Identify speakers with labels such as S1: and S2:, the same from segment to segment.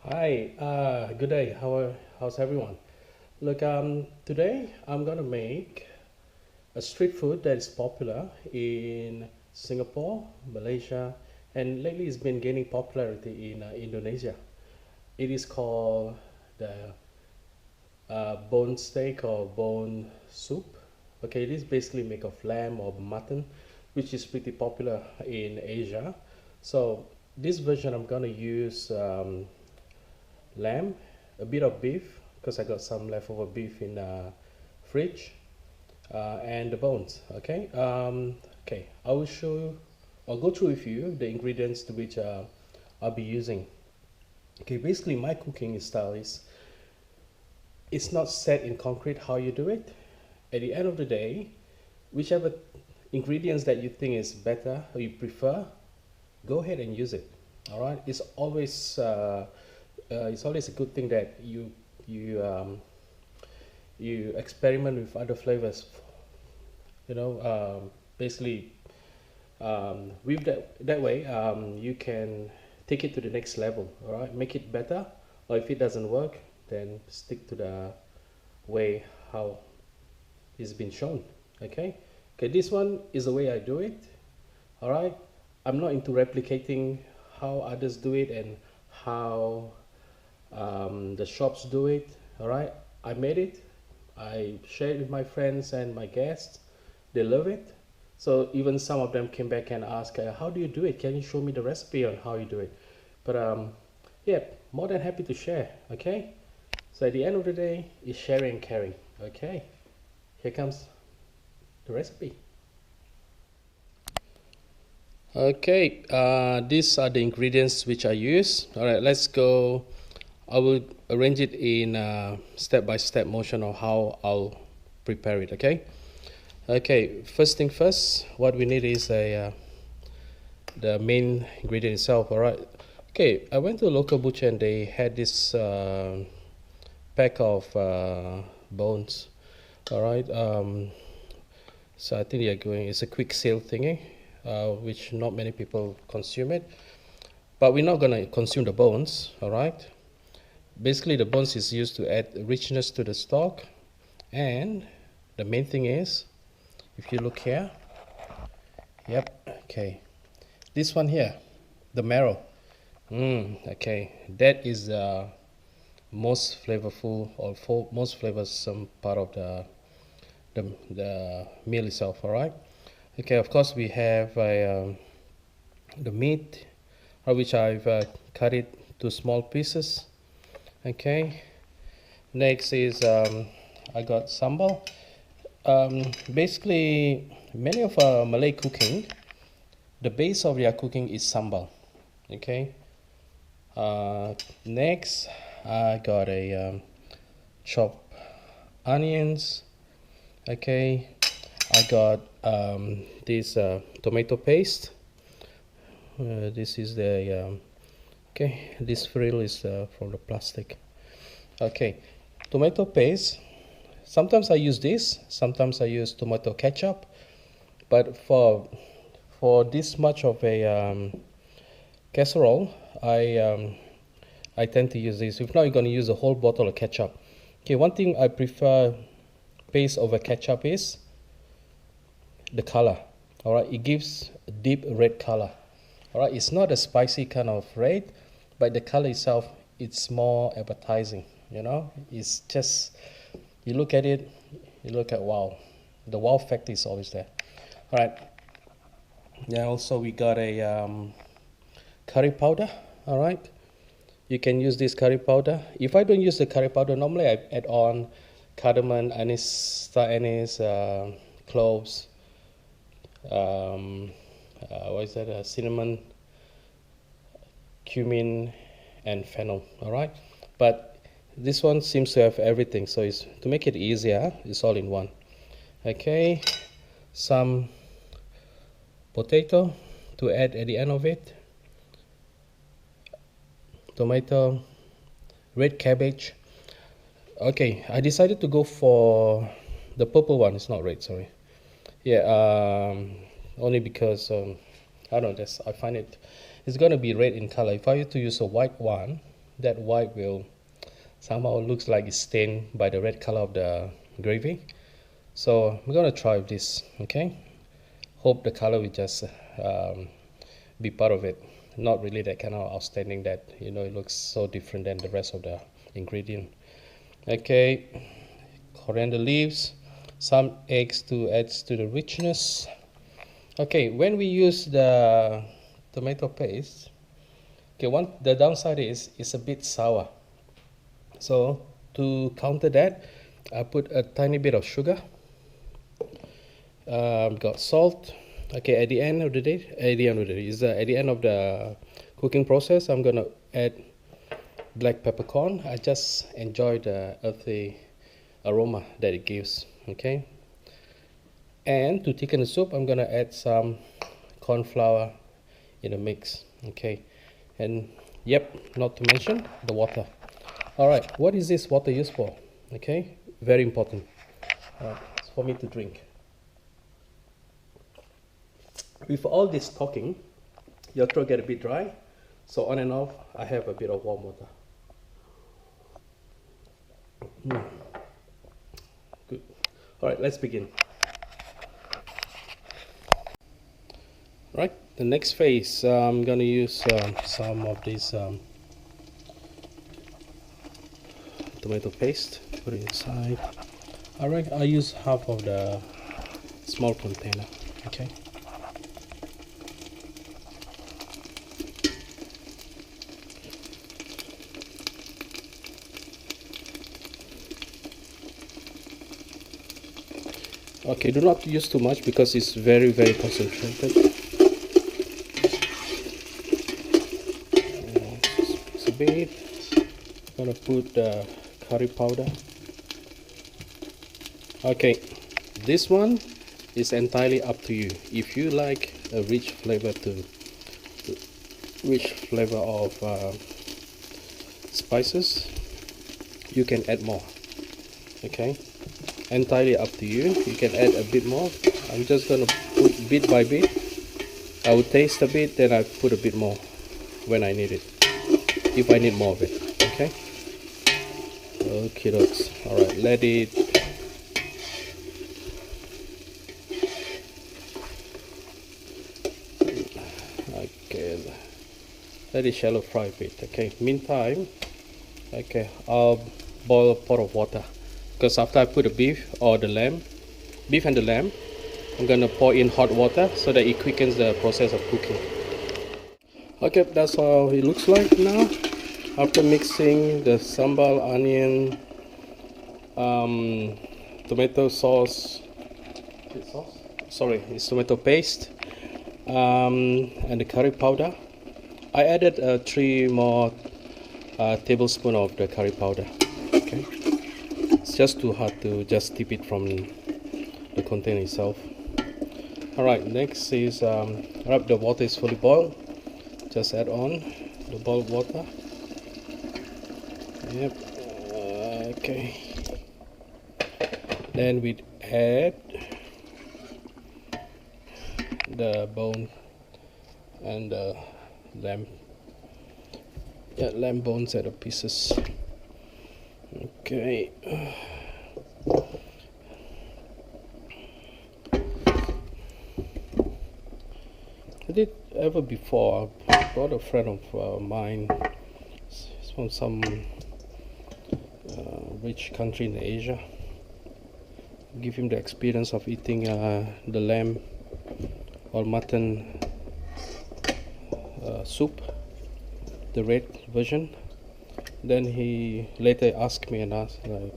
S1: Hi, good day. How's everyone? Look, today I'm gonna make a street food that is popular in Singapore, Malaysia, and lately it's been gaining popularity in Indonesia. It is called the bone steak or bone soup. Okay, it is basically made of lamb or mutton, which is pretty popular in Asia. So this version I'm gonna use lamb, a bit of beef because I got some leftover beef in the fridge, and the bones. Okay. I will show you. I'll go through with you the ingredients to which I'll be using. Okay, basically my cooking style is it's not set in concrete how you do it. At the end of the day, whichever ingredients that you think is better or you prefer, go ahead and use it. All right, it's always a good thing that you you experiment with other flavors. You know, basically, with that way, you can take it to the next level. All right, make it better, or if it doesn't work, then stick to the way how it's been shown. Okay, this one is the way I do it. All right, I'm not into replicating how others do it and how the shops do it. All right, I made it. I shared it with my friends and my guests. They love it. So even some of them came back and asked, "How do you do it? Can you show me the recipe on how you do it?" But yeah, more than happy to share. Okay. So at the end of the day, it's sharing and caring. Okay. Here comes the recipe. Okay, these are the ingredients which I use. All right, let's go. I will arrange it in step-by-step motion of how I'll prepare it. Okay, first thing first, what we need is the main ingredient itself. All right. Okay, I went to a local butcher and they had this pack of bones. All right. So I think they're going. It's a quick sale thingy, which not many people consume it. But we're not gonna consume the bones. All right. Basically, the bones is used to add richness to the stock, and the main thing is, if you look here, yep, okay, this one here, the marrow. Okay, that is the most flavorful or most flavorsome part of the meal itself. All right. Okay, of course we have the meat, which I've cut it to small pieces. Okay. Next is I got sambal. Basically, many of Malay cooking, the base of their cooking is sambal. Okay. Next, I got a chopped onions. Okay. I got this tomato paste. This is the okay. This frill is from the plastic. Okay, tomato paste. Sometimes I use this. Sometimes I use tomato ketchup. But for this much of a casserole, I tend to use this. If not, you're going to use a whole bottle of ketchup. Okay, one thing I prefer paste over ketchup is the color. All right, it gives a deep red color. All right, it's not a spicy kind of red, but the color itself, it's more appetizing. You know, it's just you look at it, you look at wow, the wow factor is always there. All right. Yeah. Also, we got a curry powder. All right. You can use this curry powder. If I don't use the curry powder, normally I add on cardamom, anise, star anise, cloves, what is that? Cinnamon, cumin, and fennel. All right, but this one seems to have everything, so it's to make it easier. It's all in one. Okay, some potato to add at the end of it. Tomato, red cabbage. Okay, I decided to go for the purple one. It's not red, sorry. Yeah, only because I don't know. I find it's gonna be red in color. If I were to use a white one, that white will somehow looks like it's stained by the red color of the gravy. So we're gonna try this. Okay, hope the color will just be part of it, not really that kind of outstanding that it looks so different than the rest of the ingredient. Okay, coriander leaves, some eggs to add to the richness. Okay, when we use the tomato paste, okay, the downside is it's a bit sour. So to counter that, I put a tiny bit of sugar. Got salt. Okay, at the end of the day, at the end of the cooking process, I'm gonna add black peppercorn. I just enjoy the earthy aroma that it gives. Okay, and to thicken the soup, I'm gonna add some corn flour in the mix. Okay, and yep, not to mention the water. All right, what is this water used for? Okay, very important. It's for me to drink. With all this talking, your throat get a bit dry, so on and off, I have a bit of warm water. Good. All right, let's begin. Right, the next phase, I'm gonna use some of this tomato paste. Put it inside. Alright, I use half of the small container. Okay. Okay, do not use too much because it's very, very concentrated. It's a bit. I'm gonna put the curry powder. Okay, this one is entirely up to you. If you like a rich flavor of spices, you can add more. Okay, entirely up to you. You can add a bit more. I'm just gonna put bit by bit. I will taste a bit, then I put a bit more when I need it, if I need more of it. Okay. Okay, dokes. All right, let it. Okay, let it shallow fry a bit. Okay. Meantime, okay, I'll boil a pot of water, because after I put the beef and the lamb, I'm gonna pour in hot water so that it quickens the process of cooking. Okay, that's how it looks like now. After mixing the sambal, onion, tomato sauce, it's tomato paste, and the curry powder, I added 3 more tablespoons of the curry powder. Okay, it's just too hard to just tip it from the container itself. Alright, next is right, the water is fully boiled. Just add on the boiled water. Yep. Okay. Then we add the bone and the lamb. Yeah, lamb bones at the pieces. Okay. I did ever before. I brought a friend of mine. He's from some rich country in Asia. Give him the experience of eating the lamb or mutton soup, the red version. Then he later asked me and asked, like,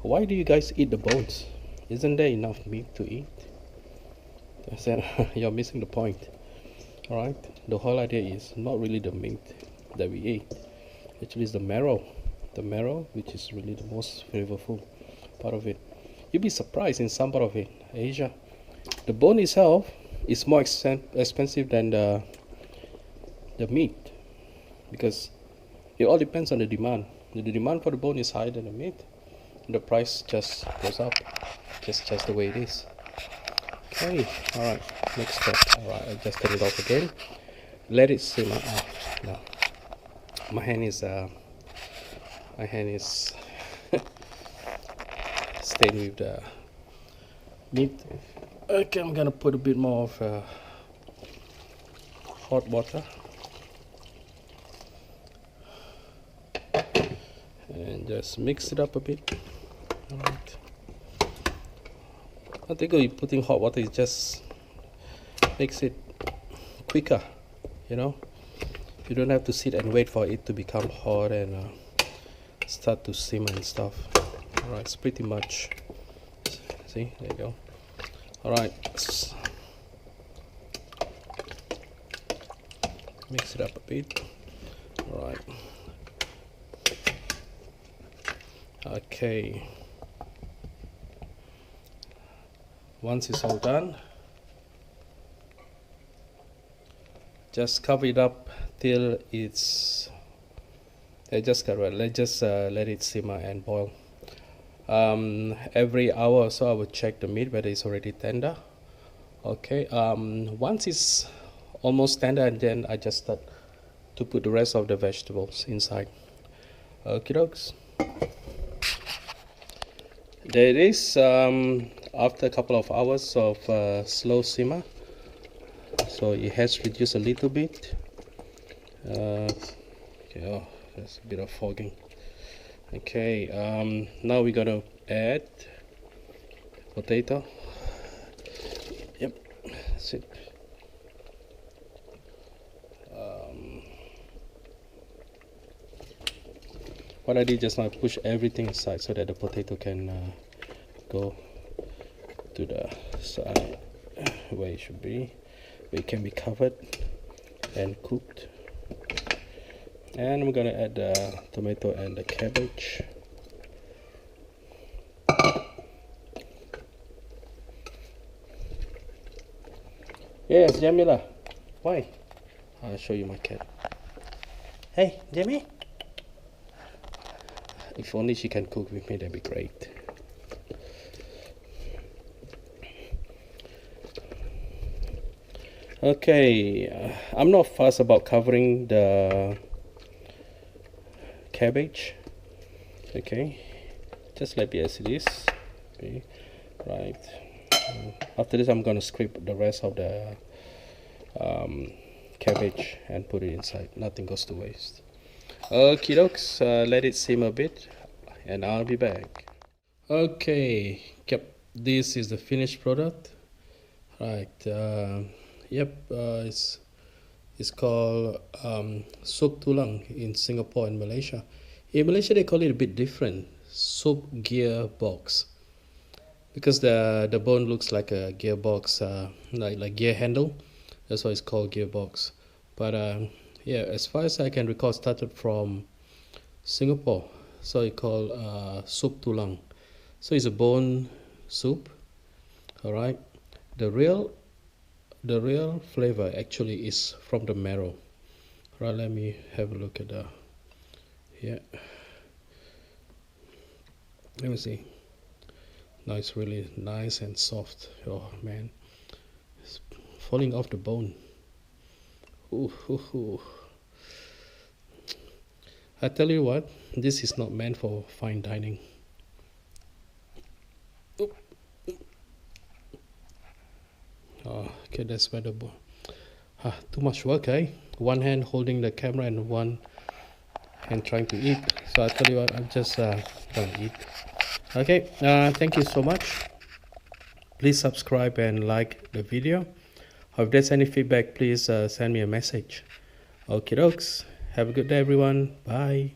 S1: why do you guys eat the bones? Isn't there enough meat to eat? I said, you're missing the point. Alright, the whole idea is not really the meat that we eat. Actually, it's the marrow. The marrow, which is really the most flavorful part of it. You'd be surprised in some part of it, Asia, the bone itself is more expensive than the meat, because it all depends on the demand. The demand for the bone is higher than the meat, and the price just goes up. Just the way it is. Okay, alright, next step. Alright, I just turn it off again. Let it simmer. Now, my hand is stained with the meat. Okay, I'm gonna put a bit more of hot water and just mix it up a bit. All right. I think putting hot water is just makes it quicker, you know. You don't have to sit and wait for it to become hot and start to simmer and stuff. All right, it's pretty much. See, there you go. All right, mix it up a bit. All right. Okay. Once it's all done, just cover it up till it's let it simmer and boil. Every hour or so I would check the meat whether it's already tender. Okay, once it's almost tender, and then I just start to put the rest of the vegetables inside. Okay dokes. There it is, after a couple of hours of slow simmer, so it has reduced a little bit. Okay, oh, there's a bit of fogging. Okay, now we're gonna add potato. Yep, that's it. What I did just now, push everything aside so that the potato can go to the side where it should be, where it can be covered and cooked. And we're gonna add the tomato and the cabbage. Yes, Jamila. Why? I'll show you my cat. Hey, Jamie. If only she can cook with me, that'd be great. Okay, I'm not fussed about covering the cabbage. Okay, just leave it as it is. Okay, right. After this, I'm gonna scrape the rest of the cabbage and put it inside. Nothing goes to waste. Okay dokes, let it simmer a bit and I'll be back. Okay, yep, this is the finished product. Right, yep, it's called soup tulang in Singapore and Malaysia. In Malaysia they call it a bit different, soup gearbox, because the bone looks like a gearbox, like gear handle. That's why it's called gearbox. But yeah, as far as I can recall, it started from Singapore, so it's called soup tulang. So it's a bone soup. All right, the real flavor actually is from the marrow. Right, let me have a look at the, yeah, let me see. Now it's really nice and soft. Oh man, it's falling off the bone. Ooh, ooh, ooh. I tell you what, this is not meant for fine dining. Oop. Oh, okay, that's where the bone. Too much work, eh? One hand holding the camera and one hand trying to eat. So I tell you what, I'm just gonna eat. Okay, thank you so much. Please subscribe and like the video. If there's any feedback, please send me a message. Okay dokes, have a good day everyone. Bye.